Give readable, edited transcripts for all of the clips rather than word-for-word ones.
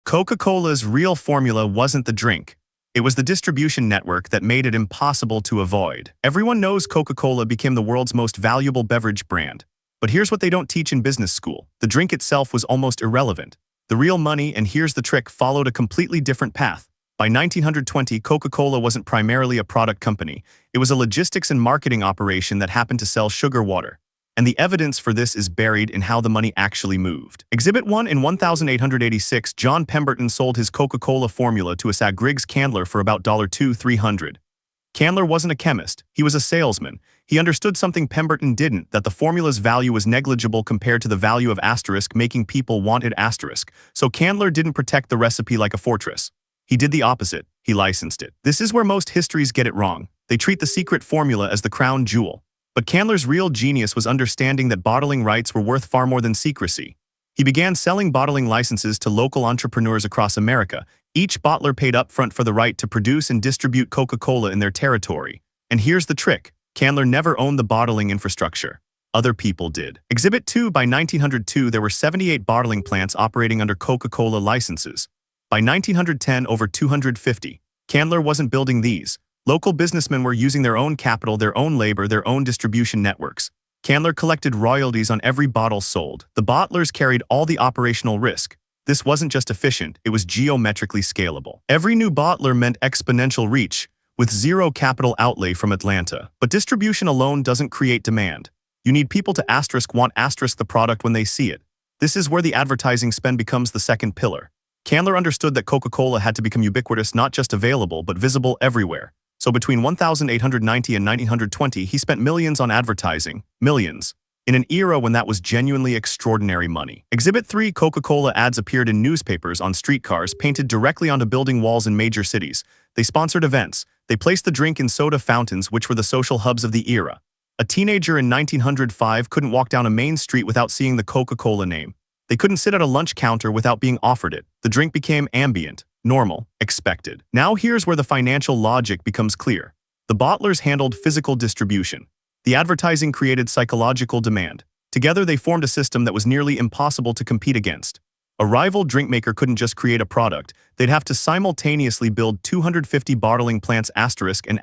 Coca-Cola's real formula wasn't the drink. It was the distribution network that made it impossible to avoid. Everyone knows Coca-Cola became the world's most valuable beverage brand. But here's what they don't teach in business school. The drink itself was almost irrelevant. The real money, and here's the trick, followed a completely different path. By 1920, Coca-Cola wasn't primarily a product company. It was a logistics and marketing operation that happened to sell sugar water. And the evidence for this is buried in how the money actually moved. Exhibit 1. In 1886, John Pemberton sold his Coca-Cola formula to a Griggs Candler for about $2,300. Candler wasn't a chemist, he was a salesman. He understood something Pemberton didn't, that the formula's value was negligible compared to the value of asterisk, making people wanted asterisk. So Candler didn't protect the recipe like a fortress. He did the opposite, he licensed it. This is where most histories get it wrong. They treat the secret formula as the crown jewel. But Candler's real genius was understanding that bottling rights were worth far more than secrecy. He began selling bottling licenses to local entrepreneurs across America. Each bottler paid upfront for the right to produce and distribute Coca-Cola in their territory. And here's the trick. Candler never owned the bottling infrastructure. Other people did. Exhibit 2. By 1902, there were 78 bottling plants operating under Coca-Cola licenses. By 1910, over 250. Candler wasn't building these. Local businessmen were using their own capital, their own labor, their own distribution networks. Candler collected royalties on every bottle sold. The bottlers carried all the operational risk. This wasn't just efficient, it was geometrically scalable. Every new bottler meant exponential reach, with zero capital outlay from Atlanta. But distribution alone doesn't create demand. You need people to want the product when they see it. This is where the advertising spend becomes the second pillar. Candler understood that Coca-Cola had to become ubiquitous, not just available, but visible everywhere. So between 1890 and 1920, he spent millions on advertising, millions, in an era when that was genuinely extraordinary money. Exhibit 3. Coca-Cola ads appeared in newspapers, on streetcars, painted directly onto building walls in major cities. They sponsored events. They placed the drink in soda fountains, which were the social hubs of the era. A teenager in 1905 couldn't walk down a main street without seeing the Coca-Cola name. They couldn't sit at a lunch counter without being offered it. The drink became ambient, normal, expected. Now here's where the financial logic becomes clear. The bottlers handled physical distribution. The advertising created psychological demand. Together they formed a system that was nearly impossible to compete against. A rival drink maker couldn't just create a product. They'd have to simultaneously build 250 bottling plants and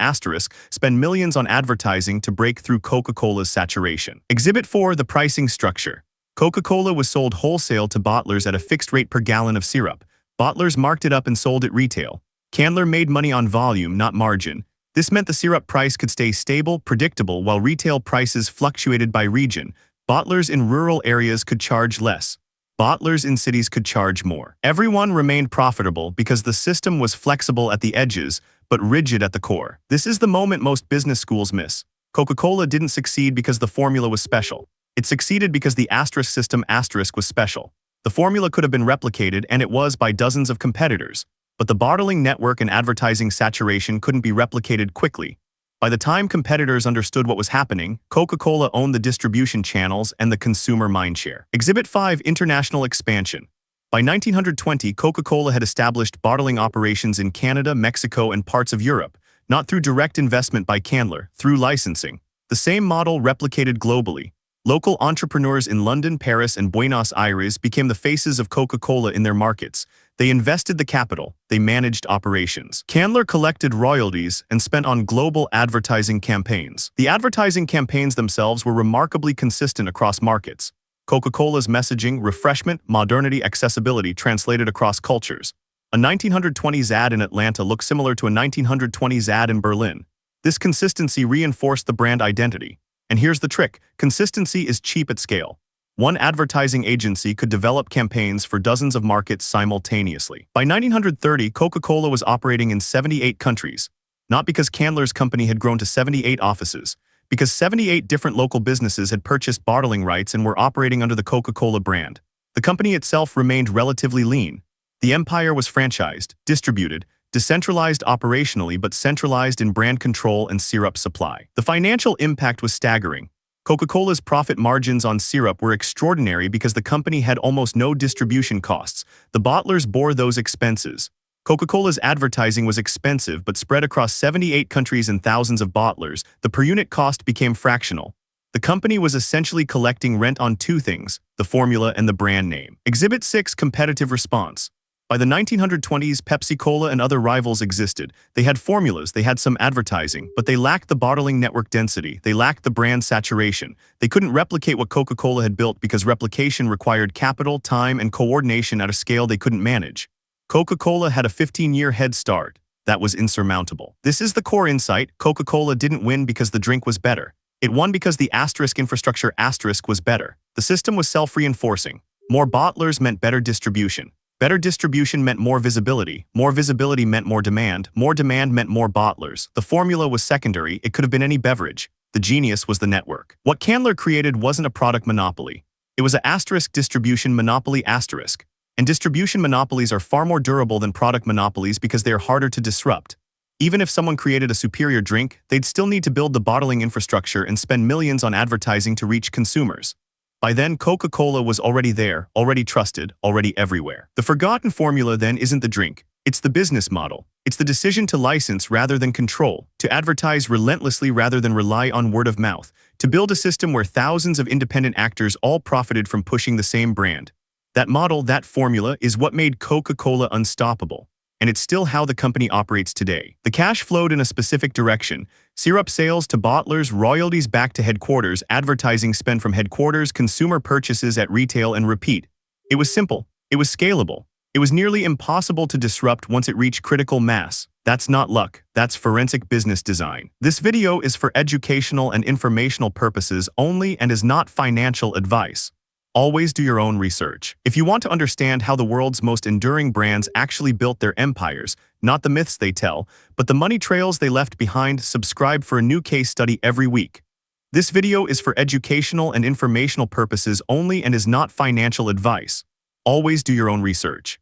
spend millions on advertising to break through Coca-Cola's saturation. Exhibit 4. The pricing structure. Coca-Cola was sold wholesale to bottlers at a fixed rate per gallon of syrup. Bottlers marked it up and sold it retail. Candler made money on volume, not margin. This meant the syrup price could stay stable, predictable, while retail prices fluctuated by region. Bottlers in rural areas could charge less. Bottlers in cities could charge more. Everyone remained profitable because the system was flexible at the edges, but rigid at the core. This is the moment most business schools miss. Coca-Cola didn't succeed because the formula was special. It succeeded because the system was special. The formula could have been replicated, and it was, by dozens of competitors. But the bottling network and advertising saturation couldn't be replicated quickly. By the time competitors understood what was happening, Coca-Cola owned the distribution channels and the consumer mindshare. Exhibit 5. International expansion. By 1920, Coca-Cola had established bottling operations in Canada, Mexico, and parts of Europe, not through direct investment by Candler, through licensing. The same model replicated globally. Local entrepreneurs in London, Paris, and Buenos Aires became the faces of Coca-Cola in their markets. They invested the capital, they managed operations. Candler collected royalties and spent on global advertising campaigns. The advertising campaigns themselves were remarkably consistent across markets. Coca-Cola's messaging, refreshment, modernity, accessibility translated across cultures. A 1920s ad in Atlanta looked similar to a 1920s ad in Berlin. This consistency reinforced the brand identity. And here's the trick. Consistency is cheap at scale. One advertising agency could develop campaigns for dozens of markets simultaneously. By 1930, Coca-Cola was operating in 78 countries. Not because Candler's company had grown to 78 offices, because 78 different local businesses had purchased bottling rights and were operating under the Coca-Cola brand. The company itself remained relatively lean. The empire was franchised, distributed, decentralized operationally but centralized in brand control and syrup supply. The financial impact was staggering. Coca-Cola's profit margins on syrup were extraordinary because the company had almost no distribution costs. The bottlers bore those expenses. Coca-Cola's advertising was expensive but spread across 78 countries and thousands of bottlers. The per-unit cost became fractional. The company was essentially collecting rent on two things, the formula and the brand name. Exhibit 6. Competitive response. By the 1920s, Pepsi-Cola and other rivals existed. They had formulas, they had some advertising, but they lacked the bottling network density. They lacked the brand saturation. They couldn't replicate what Coca-Cola had built because replication required capital, time, and coordination at a scale they couldn't manage. Coca-Cola had a 15-year head start. That was insurmountable. This is the core insight. Coca-Cola didn't win because the drink was better. It won because the asterisk infrastructure asterisk was better. The system was self-reinforcing. More bottlers meant better distribution. Better distribution meant more visibility. More visibility meant more demand. More demand meant more bottlers. The formula was secondary. It could have been any beverage. The genius was the network. What Candler created wasn't a product monopoly. It was an asterisk distribution monopoly asterisk. And distribution monopolies are far more durable than product monopolies because they are harder to disrupt. Even if someone created a superior drink, they'd still need to build the bottling infrastructure and spend millions on advertising to reach consumers. By then, Coca-Cola was already there, already trusted, already everywhere. The forgotten formula then isn't the drink. It's the business model. It's the decision to license rather than control, to advertise relentlessly rather than rely on word of mouth, to build a system where thousands of independent actors all profited from pushing the same brand. That model, that formula, is what made Coca-Cola unstoppable. And it's still how the company operates today. The cash flowed in a specific direction. Syrup sales to bottlers, royalties back to headquarters, advertising spent from headquarters, consumer purchases at retail, and repeat. It was simple. It was scalable. It was nearly impossible to disrupt once it reached critical mass. That's not luck. That's forensic business design. This video is for educational and informational purposes only and is not financial advice. Always do your own research. If you want to understand how the world's most enduring brands actually built their empires, not the myths they tell, but the money trails they left behind, subscribe for a new case study every week. This video is for educational and informational purposes only and is not financial advice. Always do your own research.